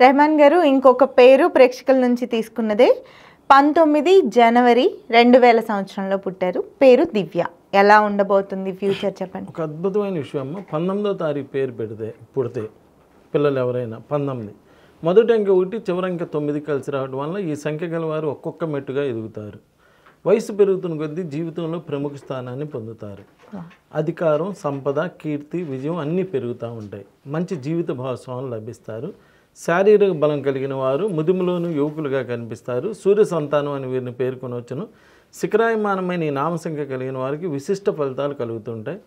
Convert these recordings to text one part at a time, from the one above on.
రెహమాన్ గారు ఇంకొక పేరు ప్రేక్షకుల నుంచి తీసుకున్నదే 19 జనవరి 2000 సంవత్సరంలో పుట్టారు. పేరు దివ్య. ఎలా ఉండబోతుంది ఫ్యూచర్ చెప్పండి. ఒక అద్భుతమైన విషయం అమ్మ. 19వ తారీఖు పేరు పుడితే పిల్లలు ఎవరైనా 19 మొదటి అంకె 1 చివరి అంకె 9 కలిసి రావడం వల్ల ఈ సంఖ్య గల వారు ఒక్కొక్క మెట్టుగా ఎదుగుతారు. వయసు పెరుగుతున్న కొద్దీ జీవితంలో ప్రముఖ స్థానాన్ని పొందుతారు. అధికారం, సంపద, కీర్తి, విజయం అన్నీ పెరుగుతూ ఉంటాయి. మంచి జీవిత భాగస్వాములు లభిస్తారు. శారీరక బలం కలిగిన వారు ముదిములోను యువకులుగా కనిపిస్తారు. సూర్య సంతానం అని వీరిని పేర్కొనవచ్చును. శిఖరాయమానమైన ఈ నామసంఖ్య కలిగిన వారికి విశిష్ట ఫలితాలు కలుగుతుంటాయి.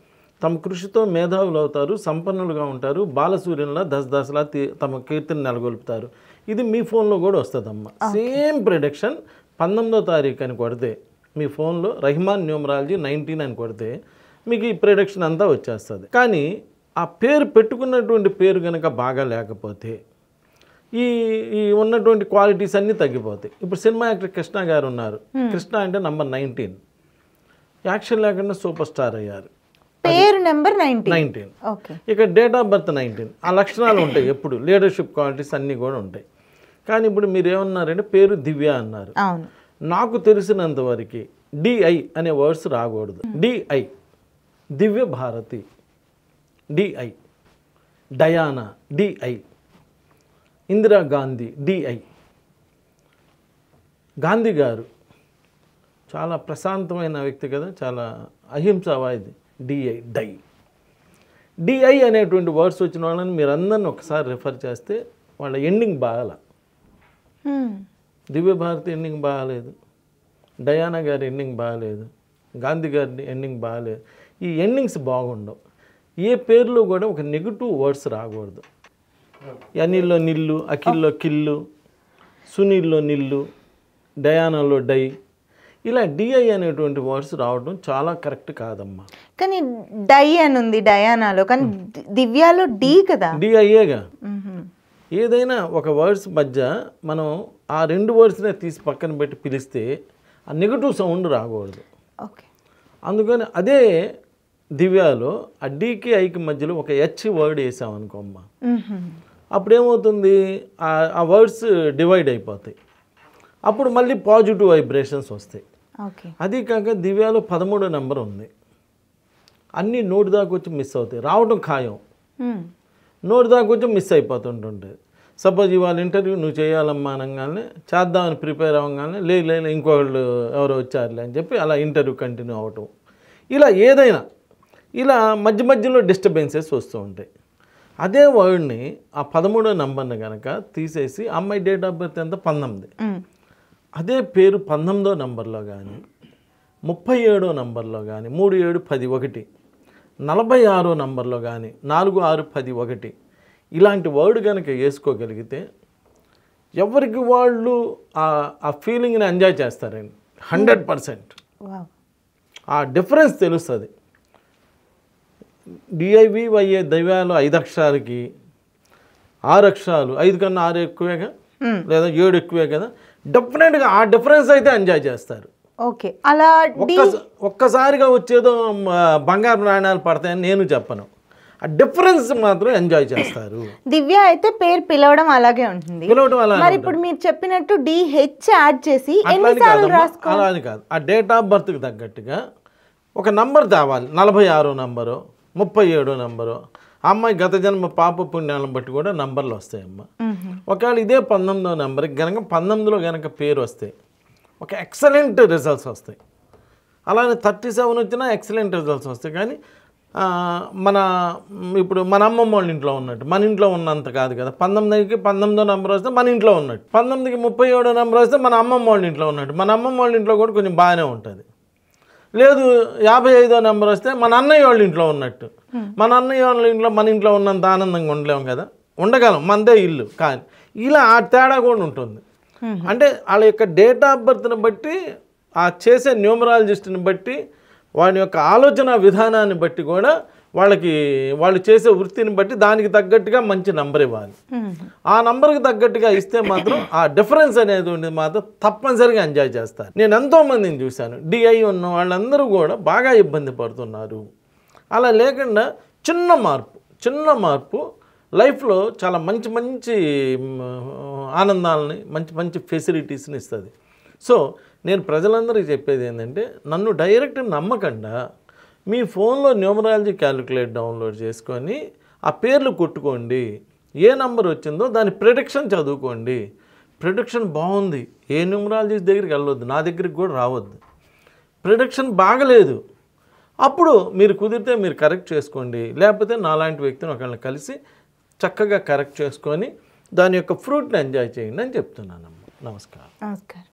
తమ కృషితో మేధావులు అవుతారు, సంపన్నులుగా ఉంటారు. బాలసూర్యులా దశలా తమ కీర్తిని నెలకొల్పుతారు. ఇది మీ ఫోన్లో కూడా వస్తుందమ్మా. సేమ్ ప్రిడిక్షన్ 19వ తారీఖు అని కొడితే మీ ఫోన్లో రెహమాన్ న్యూమరాలజీ 19 అని కొడితే మీకు ఈ ప్రిడిక్షన్ అంతా వచ్చేస్తుంది. కానీ ఆ పేరు పెట్టుకున్నటువంటి పేరు కనుక బాగా లేకపోతే ఈ ఉన్నటువంటి క్వాలిటీస్ అన్నీ తగ్గిపోతాయి. ఇప్పుడు సినిమా యాక్టర్ కృష్ణ గారు ఉన్నారు. కృష్ణ అంటే నంబర్ 19. యాక్షన్ లేకుండా సూపర్ స్టార్ అయ్యారు. పేరు నెంబర్ 19. ఇక డేట్ ఆఫ్ బర్త్ 19. ఆ లక్షణాలు ఉంటాయి. ఎప్పుడు లీడర్షిప్ క్వాలిటీస్ అన్నీ కూడా ఉంటాయి. కానీ ఇప్పుడు మీరు ఏమన్నారంటే పేరు దివ్య అన్నారు. నాకు తెలిసినంత వరకు డిఐ అనే వర్డ్స్ రాకూడదు. D I Divya Bharati, D I Diana, D I Indira Gandhi, D I Gandhi గారు చాలా ప్రశాంతమైన వ్యక్తి కదా, చాలా అహింసావాది. డిఐ డిఐ అనేటువంటి వర్డ్స్ వచ్చిన వాళ్ళని మీరు అందరిని ఒకసారి రిఫర్ చేస్తే వాళ్ళ ఎండింగ్ బాగాల. దివ్య భారతి ఎండింగ్ బాగాలేదు, డయానా గారి ఎండింగ్ బాగాలేదు, గాంధీ గారి ఎండింగ్ బాగాలేదు. ఈ ఎండింగ్స్ బాగుండవు. ఏ పేరులో కూడా ఒక నెగిటివ్ వర్డ్స్ రాకూడదు. అనిల్లో నిల్లు, అఖిల్లో కిల్లు, సునీల్లో నిల్లు, డయానాలో డై, ఇలా డిఐ అనేటువంటి వర్డ్స్ రావడం చాలా కరెక్ట్ కాదమ్మా. కానీ డై అని ఉంది డయానాలో, కానీ దివ్యాలో డి కదా, డిఐఏగా. ఏదైనా ఒక వర్డ్స్ మధ్య మనం ఆ రెండు వర్డ్స్నే తీసి పక్కన పెట్టి పిలిస్తే ఆ నెగిటివ్ సౌండ్ రాకూడదు. అందుకని అదే దివ్యాలో ఆ డీకి ఐకి మధ్యలో ఒక హెచ్ వర్డ్ వేసామనుకోమ్మా, అప్పుడేమవుతుంది, ఆ వర్డ్స్ డివైడ్ అయిపోతాయి. అప్పుడు మళ్ళీ పాజిటివ్ వైబ్రేషన్స్ వస్తాయి. అది కాక దివ్యాలో 13వ నెంబర్ ఉంది. అన్నీ నోటి దాకా వచ్చి మిస్ అవుతాయి. రావడం ఖాయం, నోటి దాకా వచ్చి మిస్ అయిపోతుంటుంది. సపోజ్ ఇవాళ ఇంటర్వ్యూ నువ్వు చేయాలమ్మా అనగానే చేద్దామని ప్రిపేర్ అవ్వగానే లేదు ఇంకొకళ్ళు ఎవరో వచ్చారులే అని చెప్పి అలా ఇంటర్వ్యూ కంటిన్యూ అవ్వటం, ఇలా ఏదైనా ఇలా మధ్య మధ్యలో డిస్టర్బెన్సెస్ వస్తూ ఉంటాయి. అదే వర్డ్ని ఆ 13వ నెంబర్ని కనుక తీసేసి అమ్మాయి డేట్ ఆఫ్ బర్త్ ఎంత 19, అదే పేరు 19వ నెంబర్లో కానీ 37వ నెంబర్లో కానీ 3, 7, 10, 1, 46వ నెంబర్లో కానీ 4, 6, 10, 1 ఇలాంటి వర్డ్ కనుక వేసుకోగలిగితే ఎవరికి వాళ్ళు ఆ ఫీలింగ్ని ఎంజాయ్ చేస్తారండి. 100% ఆ డిఫరెన్స్ తెలుస్తుంది. డిఐవివైఏ దివ్యాలో 5 అక్షరాలకి 6 అక్షరాలు, 5 కన్నా 6 ఎక్కువేగా లేదా 7 ఎక్కువే కదా, డెఫినెట్గా ఆ డిఫరెన్స్ అయితే ఎంజాయ్ చేస్తారు. ఓకే, అలా ఒక్కసారిగా వచ్చేదో బంగారు నాణ్యాలు పడతాయని నేను చెప్పను. ఆ డిఫరెన్స్ మాత్రం ఎంజాయ్ చేస్తారు. దివ్య అయితే పేరు పిలవడం అలాగే ఉంటుంది. మరి ఇప్పుడు మీరు చెప్పినట్టు డిహెచ్ యాడ్ చేసి అలా అని కాదు, ఆ డేట్ ఆఫ్ బర్త్కి తగ్గట్టుగా ఒక నంబర్ తేవాలి. 46వ నంబరు, 37వ నంబరు, అమ్మాయి గత జన్మ పాప పుణ్యాలను బట్టి కూడా నంబర్లు వస్తాయమ్మ. ఒకవేళ ఇదే 19వ నెంబర్కి కనుక 19లో కనుక పేరు వస్తే ఒక ఎక్సలెంట్ రిజల్ట్స్ వస్తాయి. అలానే 37 వచ్చినా ఎక్సలెంట్ రిజల్ట్స్ వస్తాయి. కానీ ఇప్పుడు మన అమ్మమ్మ వాళ్ళ ఇంట్లో ఉన్నట్టు మన ఇంట్లో ఉన్నంత కాదు కదా. 19కి 19వ నెంబర్ వస్తే మన ఇంట్లో ఉన్నట్టు, 19కి 37వ నెంబర్ వస్తే మన అమ్మమ్మ వాళ్ళ ఇంట్లో ఉన్నట్టు. మన అమ్మమ్మ వాళ్ళ ఇంట్లో కూడా కొంచెం బాగానే ఉంటుంది. లేదు 55వ నెంబర్ వస్తే మన అన్నయ్య వాళ్ళ ఇంట్లో ఉన్నట్టు. మన అన్నయ్య వాళ్ళ ఇంట్లో మన ఇంట్లో ఉన్నంత ఆనందంగా ఉండలేము కదా, ఉండగలం, మనదే ఇల్లు. కానీ ఇలా ఆ తేడా కూడా ఉంటుంది. అంటే వాళ్ళ యొక్క డేట్ ఆఫ్ బర్త్ని బట్టి, ఆ చేసే న్యూమరాలజిస్ట్ని బట్టి, వాడి యొక్క ఆలోచన విధానాన్ని బట్టి కూడా వాళ్ళు చేసే వృత్తిని బట్టి దానికి తగ్గట్టుగా మంచి నంబర్ ఇవ్వాలి. ఆ నంబర్కి తగ్గట్టుగా ఇస్తే మాత్రం ఆ డిఫరెన్స్ అనేది మాత్రం తప్పనిసరిగా ఎంజాయ్ చేస్తారు. నేను ఎంతోమందిని చూశాను, డిఐ ఉన్న వాళ్ళందరూ కూడా బాగా ఇబ్బంది పడుతున్నారు. అలా లేకుండా చిన్న మార్పు లైఫ్లో చాలా మంచి మంచి ఆనందాలని మంచి మంచి ఫెసిలిటీస్ని ఇస్తుంది. సో నేను ప్రజలందరికీ చెప్పేది ఏంటంటే నన్ను డైరెక్ట్ నమ్మకుండా మీ ఫోన్లో న్యూమరాలజీ క్యాలిక్యులేట్ డౌన్లోడ్ చేసుకొని ఆ పేర్లు కొట్టుకోండి, ఏ నంబర్ వచ్చిందో దాని ప్రిడిక్షన్ చదువుకోండి. ప్రిడిక్షన్ బాగుంది, ఏ న్యూమరాలజీ దగ్గరికి వెళ్ళొద్దు, నా దగ్గరికి కూడా రావద్దు. ప్రిడిక్షన్ బాగలేదు, అప్పుడు మీరు కుదిరితే మీరు కరెక్ట్ చేసుకోండి, లేకపోతే నాలాంటి వ్యక్తిని ఒకళ్ళని కలిసి చక్కగా కరెక్ట్ చేసుకొని దాని యొక్క ఫ్రూట్ని ఎంజాయ్ చేయండి అని చెప్తున్నానమ్మా. నమస్కారం. నమస్కారం.